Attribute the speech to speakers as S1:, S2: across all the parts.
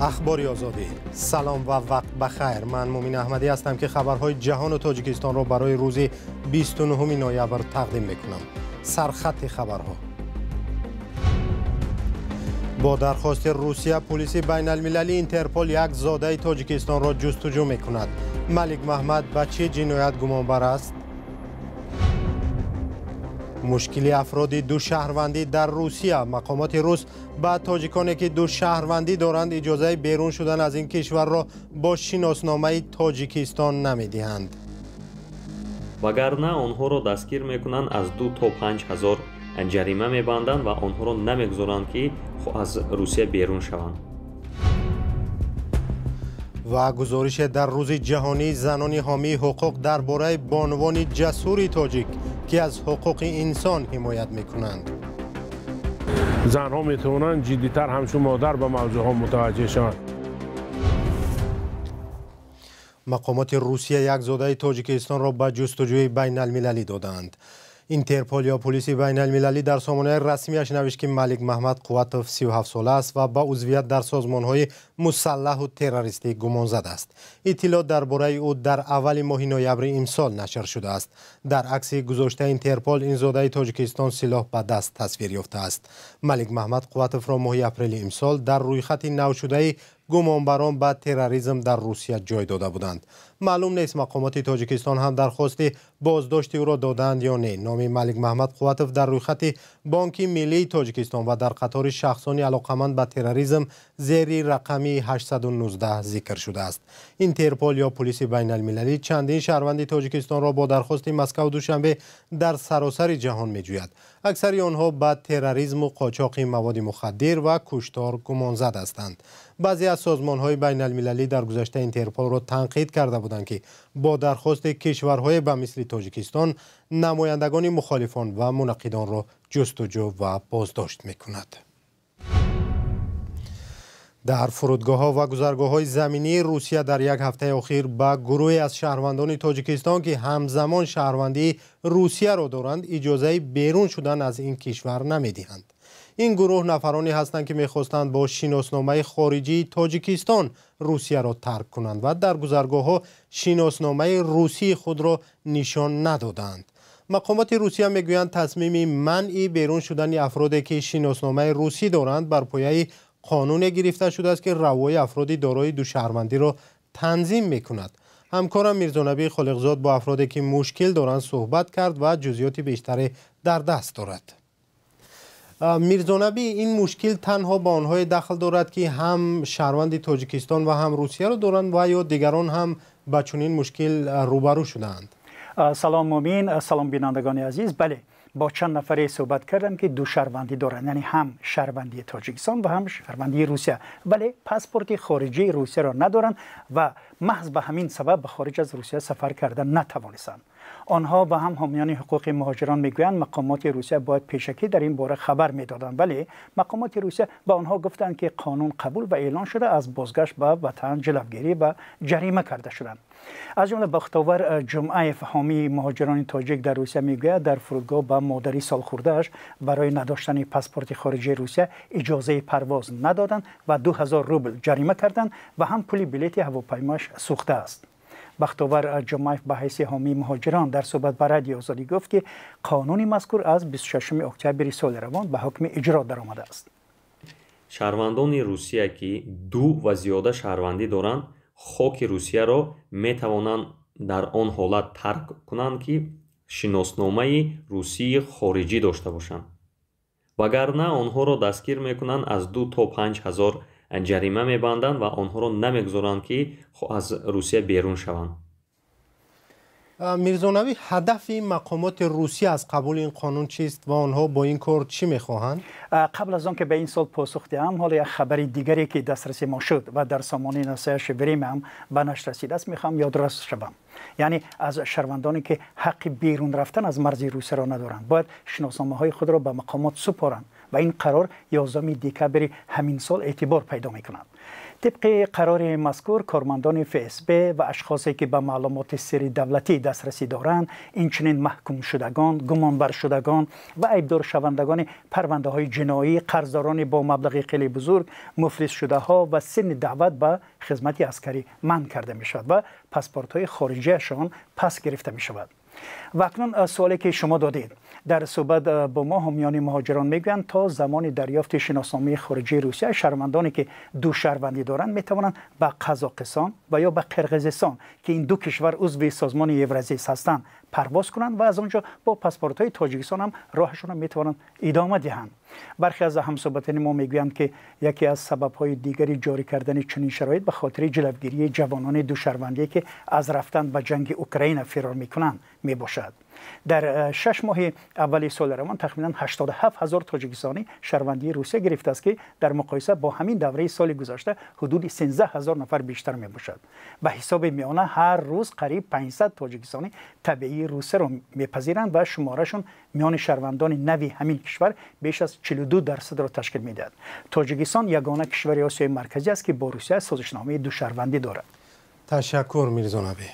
S1: اخباری آزادی. سلام و وقت بخیر. من مومین احمدی هستم که خبرهای جهان و تاجیکستان را برای روز 29 نوامبر تقدیم میکنم. سرخط خبرها. با درخواست روسیه، پلیس بین المللی اینترپل یک زاده تاجیکستان را جستجو میکند. ملک محمد به چه جنایت گمانبر است؟ مشکل افراد دو شهروندی در روسیه. مقامات روس به تاجیکانی که دو شهروندی دارند اجازه بیرون شدن از این کشور را با شناسنامه تاجیکستان نمیدهند.
S2: وگرنه آنها را دستگیر میکنند، از 2 تا 5 هزار جریمه میبندند و آنها را نمیگذارند که از روسیه بیرون شوند.
S1: و گزارش در روز جهانی زنان حامی حقوق درباره بانوان جسور تاجیک که از حقوق انسان حمایت میکنند.
S3: زنها میتونن جدیتر همچون مادر به موضوع ها متوجه شوند.
S1: مقامات روسیه یک زاده تاجیکستان را به جستجوی بین المللی دادند. اینترپل یا پلیس بین المللی در سامانه رسمیش نوشت که ملک محمد قواتوف 37 ساله است و با عضویت در سازمان‌های مسلح و تروریستی گمانزد است. اطلاعات درباره او در اول ماه نوامبر امسال نشر شده است. در عکس گذاشته اینترپل، این زاده تاجیکستان سلاح به دست تصویر یافته است. ملک محمد قواتوف را ماه اپریل امسال در رویخط نو شده گمانبران به تروریسم در روسیه جای داده بودند. معلوم نیست مقامات تاجیکستان هم درخواست بازداشت او را دادند یا نه. نام ملک محمد قواتوف در رویخط بانک ملی تاجیکستان و در قطار شخصان علاقمند به تروریسم زیر رقم 819 ذکر شده است. اینترپل یا پلیس بین المللی چندین شهروند تاجیکستان را با درخواست مسکو دوشنبه در سراسر جهان می‌جوید. اکثر آنها به تروریسم و قاچاق مواد مخدر و کشتار گمانزد هستند. بعضی از سازمان‌های بین المللی در گذشته اینترپل را تنقید کرده بودند که با درخواست کشورهای به مثل تاجیکستان نمایندگان مخالفان و منقدان را جستجو و بازداشت می‌کند. در فرودگاه‌ها و گذرگاه‌های زمینی روسیه در یک هفته اخیر به گروهی از شهروندان تاجیکستان که همزمان شهروندی روسیه را دارند اجازه بیرون شدن از این کشور نمی‌دهند. این گروه نفرانی هستند که می‌خواستند با شناسنامه خارجی تاجیکستان روسیه را ترک کنند و در گذرگاه‌ها شناسنامه روسی خود را نشان ندادند. مقامات روسیه میگویند تصمیم منع بیرون شدن افرادی که شناسنامه روسی دارند بر پایه قانون گرفته شده است که روای افرادی دارای دو شهروندی را تنظیم می‌کند. همکارم میرزانبی خالقزاد با افرادی که مشکل دارند صحبت کرد و جزئیات بیشتری در دست دارد. میرزانبی، این مشکل تنها با آنهای دخل دارد که هم شهروند تاجیکستان و هم روسیه را دارند و یا دیگران هم با چنین مشکل روبرو شدند؟
S4: سلام مومین، سلام بینندگان عزیز. بله، با چند نفری صحبت کردم که دو شهروندی دارند، یعنی هم شهروندی تاجیکستان و هم شهروندی روسیه، ولی پاسپورت خارجی روسیه را ندارند و محض به همین سبب به خارج از روسیه سفر کردن نتوانستند. آنها و هم حامیان حقوق مهاجران میگویند مقامات روسیه باید پیشکی در این باره خبر میدادند، ولی مقامات روسیه به آنها گفتند که قانون قبول و اعلان شده، از بازگشت به وطن جلوگیری و جریمه کرده شدند. از جمله بختاور جمعه حامی مهاجران تاجیک در روسیه میگوید در فرودگاه به مادری سالخورده‌اش برای نداشتن پاسپورت خارجی روسیه اجازه پرواز ندادند و 2000 روبل جریمه کردند و هم پول بلیط هواپیماش سوخته است. بختاور جمعه به حیث حامی مهاجران در صحبت با رادیو آزادی گفت که قانون مذکور از 26 اکتبر سال روان به حکم اجرا درآمده است.
S2: شهروندان روسیه که دو و زیاده شهروندی دارند، خاک روسیه را میتوانند در آن حالت ترک کنند که شناسنامه روسی خارجی داشته باشند. وگرنه آنها را دستگیر میکنند، از 2 تا 5 هزار جریمه میبندند و آنها را نمیگذارند که از روسیه بیرون شوند.
S1: میرزانبی، هدف مقامات روسیه از قبول این قانون چیست و آنها با این کار چی میخواهند؟
S4: قبل از آن که به این سال پاسخ دهم، حالا یک خبر دیگری که دسترسی ما شد و در سامانه نصیحت شبریم هم به نشر رسیده است میخوام یادداشت شوم. یعنی از شهروندانی که حق بیرون رفتن از مرز روسیه را ندارند باید شناسنامه‌های خود را به مقامات سپارند و این قرار 11 دکبر همین سال اعتبار پیدا می‌کند. طبق قرار مذکور کارمندان FSB و اشخاصی که به معلومات سری دولتی دسترسی دارند اینچنین محکوم شدگان، گمانبر شدگان و عیبدار شوندگان پرونده های جنایی، قرضداران با مبلغ خیلی بزرگ، مفلس شده ها و سن دعوت به خدمت عسکری منع کرده می شود و پاسپورت های خارجیشان پس گرفته می شود. و اکنون سوالی که شما دادید در صحبت با ما همیان مهاجران میگویند تا زمان دریافت شناسنامه خارجی روسیه شهروندانی که دو شهروندی دارند میتوانند به قزاقستان و یا به قرقیزستان که این دو کشور عضو سازمان یورازیس هستند پرواز کنند و از آنجا با پاسپورت های تاجیکستان هم راهشون میتوانند ادامه دهند. برخی از همصحبتان ما میگویند که یکی از سبب‌های دیگری جاری کردن چنین شرایط به خاطر جلوگیری جوانان دو شهروندی که از رفتن به جنگ اوکراین فرار میکنند میباشد. در 6 ماه اول سال روان تقریبا 87,000 تاجیکستانی شهروندی روسیه گرفته است که در مقایسه با همین دوره سال گذشته حدود 13,000 نفر بیشتر میباشد. به حساب میانه هر روز قریب 500 تاجیکستانی تبعی روسیه را میپذیرند و شمارشون میان شهروندان نوی همین کشور بیش از 42% را تشکیل میدهد. تاجیکستان یگانه کشور آسیای مرکزی است که با روسیه سازشنامه دو شهروندی دارد.
S1: تشکر میرزا نبی.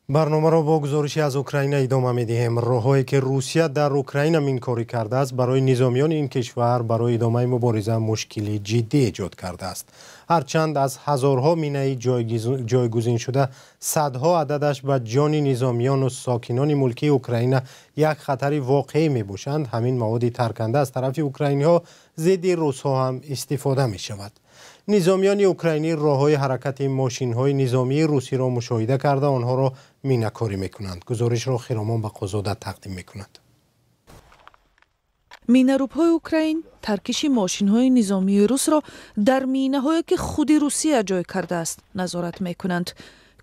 S1: برنامه را با گزارشی از اوکراین ادامه می‌دهیم. راههایی که روسیه در اوکراین مینکاری کرده است برای نظامیان این کشور برای ادامه مبارزه مشکلی جدی ایجاد کرده است. هرچند از هزارها مینه جایگزین شده صدها عددش به جان نظامیان و ساکنان ملکی اوکراین یک خطر واقعی میباشند، همین مواد ترکنده از طرف اوکراینی‌ها ضد روس‌ها هم استفاده می‌شود. نظامیان اوکراینی راههای حرکت ماشین‌های نظامی روسی را مشاهده کرده آنها را مینه‌کاری می‌کنند. گزارش را خیرامان به قزاده تقدیم می‌کند.
S5: مینه‌روب‌های اوکراین ترکش ماشین‌های نظامی روس را در مینه‌هایی که خود روسیه جای کرده است نظارت می‌کنند.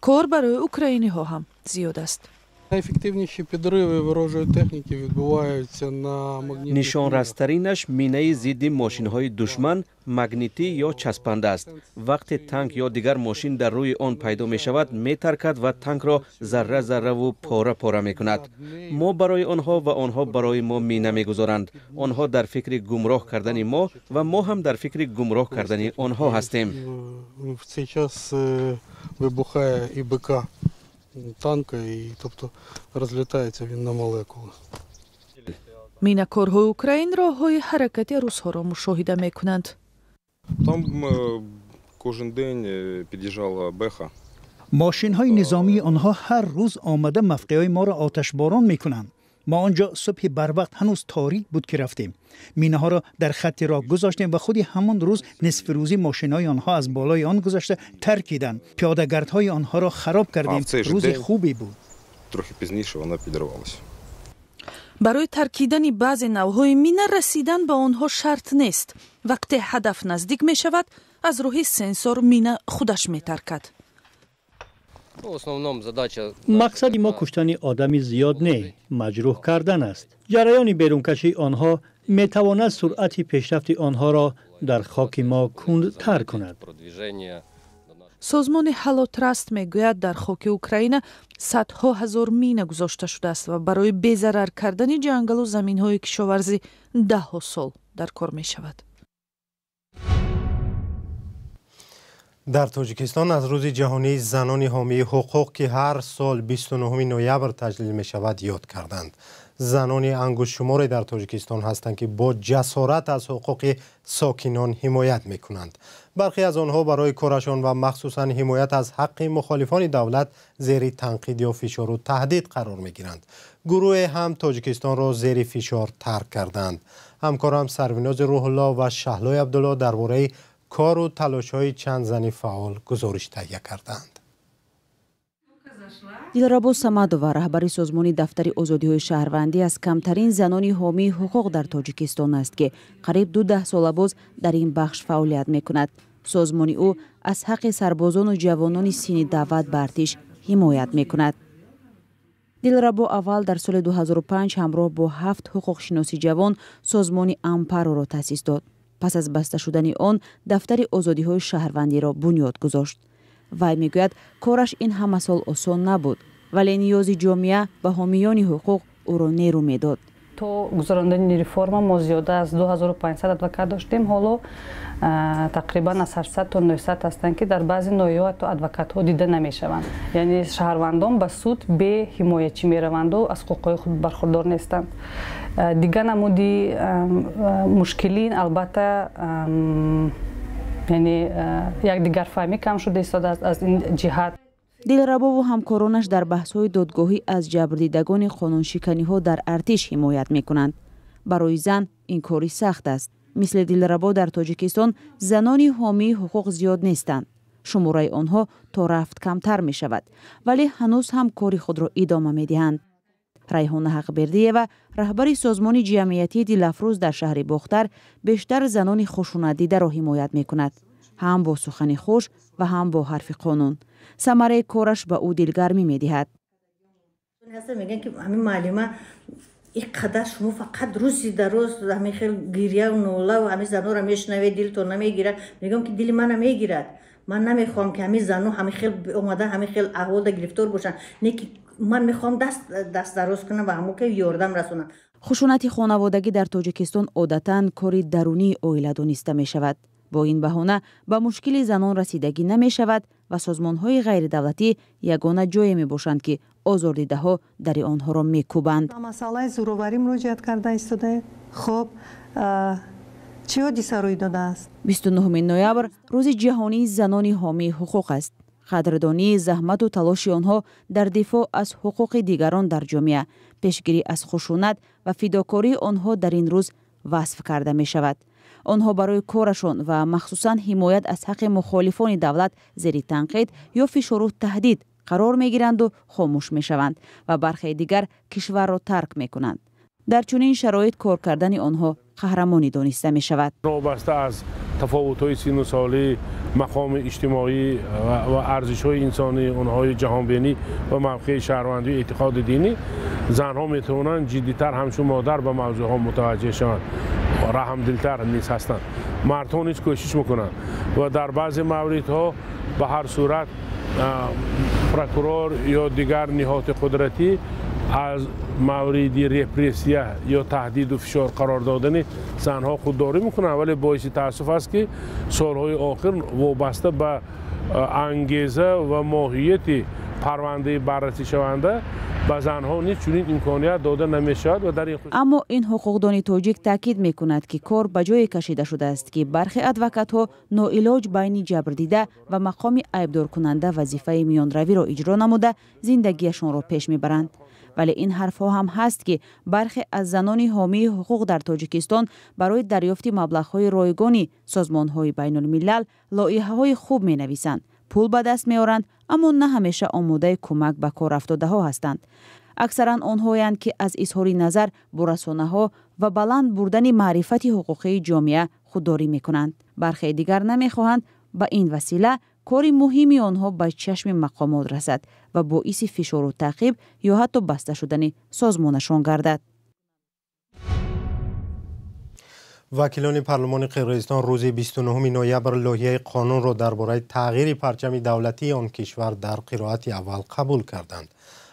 S5: کار برای اوکراینی‌ها هم زیاد است.
S6: Найефективніші підриви ворожої техніки відбуваються на магнітних.
S7: нишонразтаринаш минаи зидди мошинҳои душман магнитӣ ё часпанда аст. вақте танк ё дигар мошин дар рӯи он пайдо мешавад, метаркад ва танкро зарра-зарраву пора-пора мекунад. мо барои онҳо ва онҳо барои мо мина мегузоранд. онҳо дар фикри гумроҳ кардани мо ва мо ҳам дар фикри гумроҳ кардани онҳо ҳастем.
S6: В цей час вибухає і БК танка, і тобто розлітається він на молекули.
S5: Мінакорҳои Украин роҳҳои ҳаракати русҳоро мушоҳида мекунанд.
S8: Там кожен день під'їжджала беха.
S4: ماشین‌های نظامی آنها هر روز آمده مفقعهای ما را آتشباران می‌کنند. ما آنجا صبح بروقت هنوز تاریک بود که رفتیم. مینه‌ها را در خط راه گذاشتیم و خودی همان روز نصف روزی ماشین‌های آنها از بالای آن گذشته ترکیدند. پیاده‌گردهای آنها را خراب کردیم. روز خوبی بود.
S8: Трохи пізніше вона підірвалася.
S5: барои таркидани баъзе навъҳои мина расидан ба онҳо шарт нест. вақте ҳадаф наздик мешавад, аз роҳи сенсор мина худаш метаркад.
S9: مقصد ما کشتن آدمی زیاد نه، مجروح کردن است. جریان بیرونکشی آنها می تواند سرعت پیشرفت آنها را در خاک ما کندتر کند.
S5: سازمان هالوتراست میگوید در خاک اوکراین صدها هزار مینه گذاشته شده است و برای بی‌ضرر کردن جنگل و زمین‌های کشاورزی ده‌ها سال در کار می شود.
S1: در تاجیکستان از روز جهانی زنان حامی حقوق که هر سال 29 نوامبر تجلیل می شود یاد کردند. زنان انگشت شماری در تاجیکستان هستند که با جسارت از حقوق ساکنان حمایت می کنند. برخی از آنها برای کارشان و مخصوصا حمایت از حق مخالفان دولت زیر تنقید یا فشار و تهدید قرار می گیرند. گروه هم تاجیکستان را زیر فشار ترک کردند. همکارم سروناز روح الله و شهلای عبدالله درباره کار و تلاش‌های چند زن فعال گزارش تهیه کردند.
S10: دلربا самадова раҳбари созмони дафтари озодиҳои шаҳрвандӣ аз камтарин занони ҳомии ҳуқуқ дар тоҷикистон аст ки қариб 2 солабоз дар ин бахш фаъолият мекунад. созмони ӯ аз ҳаққи сарбозону ҷавонони синни даъват ба артиш حمایت میکند. دلربا اول در سال 2005 همراه با 7 حقوق شناسی جوان سازمان امپارو را تأسیس داد. پس از بسته شدن آن دفتر آزادی های شهروندی را بنیاد گذاشت. وی میگوید کارش این همه سال آسان نبود، ولی نیاز جامعه و حامیان حقوق او را نیرو میداد.
S11: تا گذراندن رفرم ما زیاده از 2500 ادوکات داشتیم، حالا تقریبا از 800 تا 900 هستند که در بعضی ناحیه‌ها تو ادوکات ها دیده نمیشوند. یعنی شهروندان به سود به حمایتچی میروند و از حقوق خود برخوردار نیستند. دیگه نمودی مشکلین البته یعنی یک دیگر فهمی کم شده است از این جهت.
S10: دلربا و همکارانش در بحث‌های دادگاهی از جبردیدگان قانونشکنی‌ها در ارتش حمایت می‌کنند. برای زن این کاری سخت است. مثل دلربا در تاجیکستان زنان حامی حقوق زیاد نیستند. شماره آنها تا رفت کمتر می‌شود، ولی هنوز هم کاری خود را ادامه می‌دهند. ریحانه حقبردی‌یوا رهبر سازمان جمعیتی دلافروز در شهر باختر بیشتر زنان خشونت دیده را حمایت می‌کند، هم با سخن خوش و هم با حرف قانون. ثمره کارش به او دلگرمی می‌دهد.
S12: میگن که همین معلمه اینقدر شما فقط روزی در روز همین خیلی گریه و نوله و همین زنها را میشنوید دلتون نمیگیرد. میگم که دل من میگیرد. من نمیخوام که همین زنها همین خیلی اومده همین خیلی احوال گرفتار باشن. نه که من میخوام دست دراز کنم و همو که یاردم رسونم.
S10: خشونت خانوادگی در تاجیکستان عادتاً کاری درونی عائله دانسته می شود. با این بهانه به مشکل زنان رسیدگی نمی شود و سازمان‌های غیر دولتی یگانه جایی می باشند که آزاردیده‌ها در آنها را می کوبند.
S13: مسئله زورآوری مراجعت کرده ایستاده. خب چه حادثه روی داده است؟
S10: 29 نوامبر روز جهانی زنان حامی حقوق است. قدردانی زحمت و تلاش آنها در دفاع از حقوق دیگران در جامعه، پیشگیری از خشونت و فداکاری آنها در این روز وصف کرده می شود. آنها برای کارشان و مخصوصاً حمایت از حق مخالفان دولت زیر تنقید یا فشار و تهدید قرار می گیرند و خاموش می شوند و برخی دیگر کشور را ترک می کنند. در چنین شرایط کار کردن آنها قهرمانی دانسته می شود.
S3: وابسته از تفاوت‌های سن و سالی، مقام اجتماعی و ارزش‌های انسانی، اونهای جهانبینی و موقع شهروندی و اعتقاد دینی، زنها میتونن جدی‌تر همچون مادر به موضوعها متوجه شوند، رحم دلتر نیز هستند. مردها نیز کوشش میکنند و در بعضی موردها به هر صورت پروکورور یا دیگر نهاد قدرتی از موردی رپرسیه یا تهدید و فشار قرار دادن زنها خودداری میکنند، ولی باعث تاسف است که سالهای آخر وابسته به انگیزه و ماهیت پرونده بررسی شونده به زنها نیز چنین امکانیت داده نمیشود. و در این
S10: اما این حقوقدان تاجیک تاکید میکند که کار به جای کشیده شده است که برخی ادوکات‌ها ناعلاج بین جبردیده و مقام عیبدار کننده وظیفه میانروی را اجرا نموده زندگیشان را پیش میبرند. ولی این حرفها هم هست که برخی از زنان حامی حقوق در تاجیکستان برای دریافت مبلغ‌های رایگان سازمان‌های بین الملل لایحه‌های خوب می‌نویسند، پول به دست می‌آورند، اما نه همیشه آماده کمک به کار افتاده‌ها هستند. اکثرا آنهایند که از اظهار نظر با رسانه‌ها و بلند بردن معرفت حقوقی جامعه خودداری می‌کنند. برخی دیگر نمی‌خواهند به این وسیله کاری مهمی آنها به چشم مقامات رسد و باعث فشار و تعقیب یا حتی بسته شدن سازمانشان گردد.
S1: وکیلان پارلمان قرقیزستان روز 29 نوامبر لایحه قانون را درباره تغییر پرچم دولتی آن کشور در قرائت اول قبول کردند.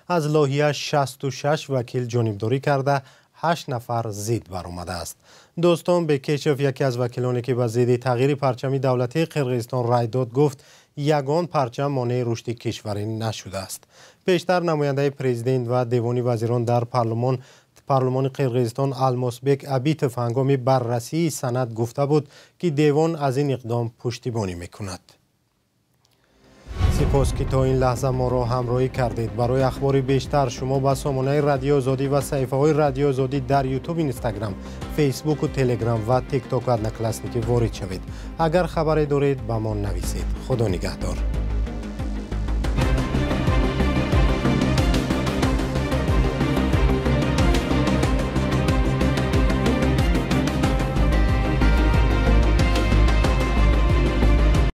S1: از لایحه 66 وکیل جانبداری کرده 8 نفر ضد برآمده است. دوستان به کشف یکی از وکیلانی که به ضد تغییر پرچم دولتی قرقیزستان رای داد گفت یگان پرچم مانع رشد کشور نشده است. پیشتر نماینده پرزیدنت و دیوان وزیران در پارلمان قرقیزستان الماسبک ابیتف هنگام بررسی سند گفته بود که دیوان از این اقدام پشتیبانی میکند. سپاس که تا این لحظه ما را همراهی کردید. برای اخبار بیشتر شما به سامانه رادیو آزادی و صفحه های رادیو آزادی در یوتیوب، اینستاگرام، فیسبوک و تلگرام و تیک تاک و ادنکلاسنیکی وارد شوید. اگر خبری دارید به ما نویسید. خدا نگهدار.